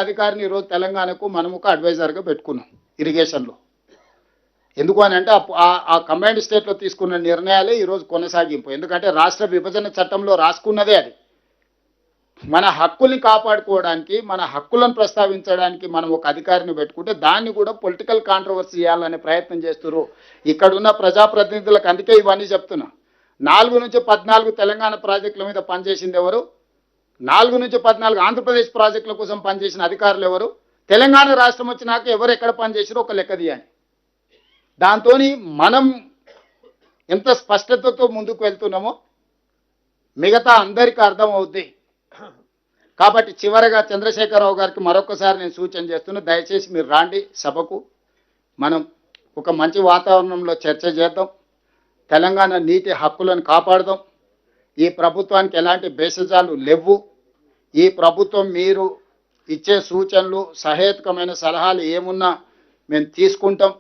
అధికారిని ఈరోజు తెలంగాణకు మనం ఒక అడ్వైజర్గా పెట్టుకున్నాం ఇరిగేషన్లో. ఎందుకు అని అంటే ఆ కంబైన్డ్ స్టేట్లో తీసుకున్న నిర్ణయాలే ఈరోజు కొనసాగింపు. ఎందుకంటే రాష్ట్ర విభజన చట్టంలో రాసుకున్నదే అది. మన హక్కుల్ని కాపాడుకోవడానికి, మన హక్కులను ప్రస్తావించడానికి మనం ఒక అధికారిని పెట్టుకుంటే దాన్ని కూడా పొలిటికల్ కాంట్రవర్సీ చేయాలనే ప్రయత్నం చేస్తున్నారు ఇక్కడున్న ప్రజాప్రతినిధులకు. అందుకే ఇవన్నీ చెప్తున్నా. 4 నుంచి 14 తెలంగాణ ప్రాజెక్టుల మీద పనిచేసింది ఎవరు? 4 నుంచి 14 ఆంధ్రప్రదేశ్ ప్రాజెక్టుల కోసం పనిచేసిన అధికారులు ఎవరు? తెలంగాణ రాష్ట్రం వచ్చినాక ఎవరు ఎక్కడ పనిచేసారో ఒక లెక్క తీయాలి. దాంతో మనం ఎంత స్పష్టతతో ముందుకు వెళ్తున్నామో మిగతా అందరికీ అర్థమవుద్ది. కాబట్టి చివరగా చంద్రశేఖరరావు గారికి మరొకసారి నేను సూచన చేస్తున్నా, దయచేసి మీరు రాండి సభకు. మనం ఒక మంచి వాతావరణంలో చర్చ చేద్దాం. తెలంగాణ నీటి హక్కులను కాపాడదాం. ఈ ప్రభుత్వానికి ఎలాంటి భేషజాలు లేవు. ఈ ప్రభుత్వం మీరు ఇచ్చే సూచనలు, సహేతుకమైన సలహాలు ఏమున్నా మేము తీసుకుంటాం.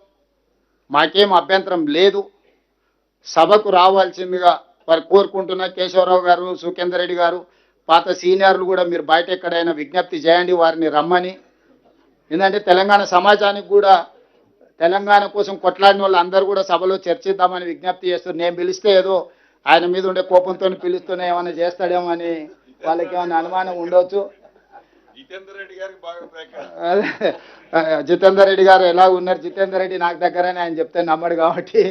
మాకేం అభ్యంతరం లేదు. సభకు రావాల్సిందిగా వారు కోరుకుంటున్న కేశవరావు గారు, సుఖేందర్ రెడ్డి గారు, పాత సీనియర్లు కూడా మీరు బయట ఎక్కడైనా విజ్ఞప్తి చేయండి వారిని రమ్మని. ఎందుకంటే తెలంగాణ సమాజానికి కూడా తెలంగాణ కోసం కొట్లాడిన వాళ్ళు అందరూ కూడా సభలో చర్చిద్దామని విజ్ఞప్తి చేస్తారు. నేను పిలిస్తే ఏదో ఆయన మీద ఉండే కోపంతో పిలుస్తూనే ఏమైనా చేస్తాడేమో అని వాళ్ళకి ఏమైనా అనుమానం ఉండవచ్చు. జితేందర్ రెడ్డి గారు ఎలా ఉన్నారు? జితేందర్ రెడ్డి నాకు దగ్గరని ఆయన చెప్తే నమ్మడు. కాబట్టి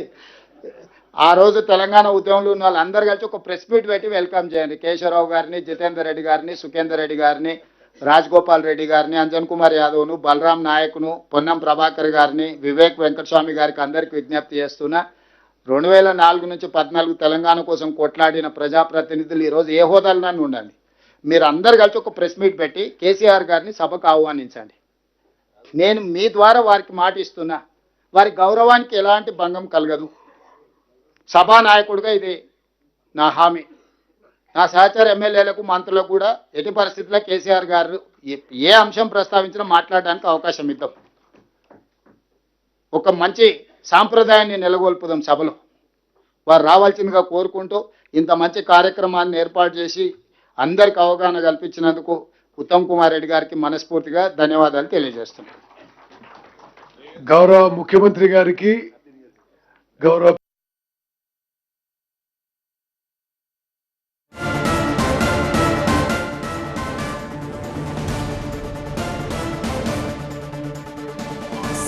ఆ రోజు తెలంగాణ ఉద్యమంలో ఉన్న వాళ్ళందరూ కలిసి ఒక ప్రెస్ మీట్ పెట్టి వెల్కమ్ చేయండి. కేశవరావు గారిని, జితేందర్ రెడ్డి గారిని, సుఖేందర్ రెడ్డి గారిని, రాజగోపాల్ రెడ్డి గారిని, అంజన్ కుమార్ యాదవ్ను, బలరాం నాయక్ను, పొన్నం ప్రభాకర్ గారిని, వివేక్ వెంకటస్వామి గారికి అందరికీ విజ్ఞప్తి చేస్తున్నా. 2004 నుంచి 14 తెలంగాణ కోసం కొట్లాడిన ప్రజాప్రతినిధులు ఈరోజు ఏ హోదాలోనూ ఉండండి. మీరు అందరు కలిసి ఒక ప్రెస్ మీట్ పెట్టి కేసీఆర్ గారిని సభకు ఆహ్వానించండి. నేను మీ ద్వారా వారికి మాట ఇస్తున్నా. వారి గౌరవానికి ఎలాంటి భంగం కలగదు. సభానాయకుడిగా ఇది నా హామీ. నా సహచర ఎమ్మెల్యేలకు, మంత్రులకు కూడా ఎట్టి పరిస్థితుల్లో కేసీఆర్ గారు ఏ అంశం ప్రస్తావించినా మాట్లాడడానికి అవకాశం ఇద్దాం. ఒక మంచి సాంప్రదాయాన్ని నెలకొల్పుదాం సభలో. వారు రావాల్సిందిగా కోరుకుంటూ ఇంత మంచి కార్యక్రమాన్ని ఏర్పాటు చేసి అందరికి అవగాహన కల్పించినందుకు ఉత్తమ్ కుమార్ రెడ్డి గారికి మనస్ఫూర్తిగా ధన్యవాదాలు తెలియజేస్తున్నాను. గౌరవ ముఖ్యమంత్రి గారికి, గౌరవ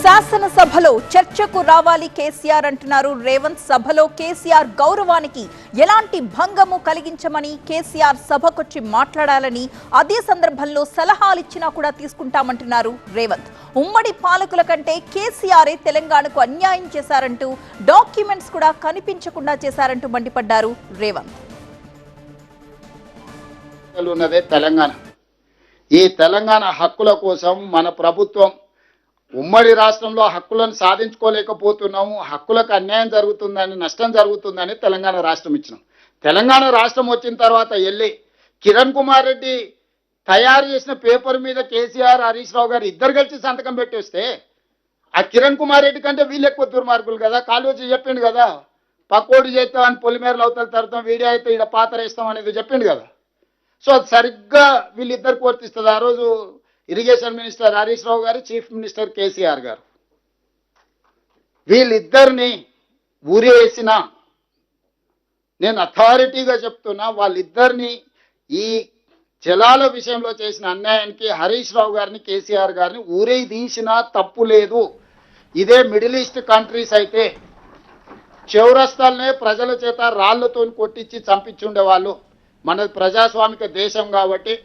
శాసనసభలో చర్చకు రావాలి కేసీఆర్ అంటున్నారు రేవంత్. సభలో కేసీఆర్ గౌరవానికి ఎలాంటి భంగము కలిగించమని, కేసీఆర్ సభకొచ్చి మాట్లాడాలని, అదే సందర్భంలో సలహాలిచ్చినా కూడా తీసుకుంటామంటున్నారు రేవంత్. ఉమ్మడి పాలకుల కంటే కేసీఆరే తెలంగాణకు అన్యాయం చేశారంటూ, డాక్యుమెంట్స్ కూడా కనిపించకుండా చేశారంటూ మండిపడ్డారు రేవంత్. ఈ తెలంగాణ హక్కుల కోసం మన ప్రభుత్వం ఉమ్మడి రాష్ట్రంలో హక్కులను సాధించుకోలేకపోతున్నాము, హక్కులకు అన్యాయం జరుగుతుందని, నష్టం జరుగుతుందని తెలంగాణ రాష్ట్రం ఇచ్చినాం. తెలంగాణ రాష్ట్రం వచ్చిన తర్వాత వెళ్ళి కిరణ్ కుమార్ రెడ్డి తయారు చేసిన పేపర్ మీద కేసీఆర్, హరీష్ రావు గారు ఇద్దరు కలిసి సంతకం పెట్టేస్తే ఆ కిరణ్ కుమార్ రెడ్డి కంటే వీళ్ళు ఎక్కువ దుర్మార్గులు కదా. కాళోజీ చెప్పిండు కదా, పక్కోడు చేస్తాం అని పొలిమేరలు అవతల తరుతాం, వీడియో అయితే ఇక్కడ పాత్ర వేస్తాం అనేది చెప్పిండు కదా. సో అది సరిగ్గా వీళ్ళిద్దరికి వర్తిస్తుంది. ఆ రోజు ఇరిగేషన్ మినిస్టర్ హరీష్ రావు గారు, చీఫ్ మినిస్టర్ కేసీఆర్ గారు, వీళ్ళిద్దరిని ఊరేసిన, నేను అథారిటీగా చెప్తున్నా, వాళ్ళిద్దరిని ఈ జలాల విషయంలో చేసిన అన్యాయానికి హరీష్ రావు గారిని, కేసీఆర్ గారిని ఊరే తీసినా తప్పు లేదు. ఇదే మిడిల్ ఈస్ట్ కంట్రీస్ అయితే చౌరస్తాలనే ప్రజల చేత రాళ్లతో కొట్టించి చంపించుండేవాళ్ళు. మనది ప్రజాస్వామిక దేశం కాబట్టి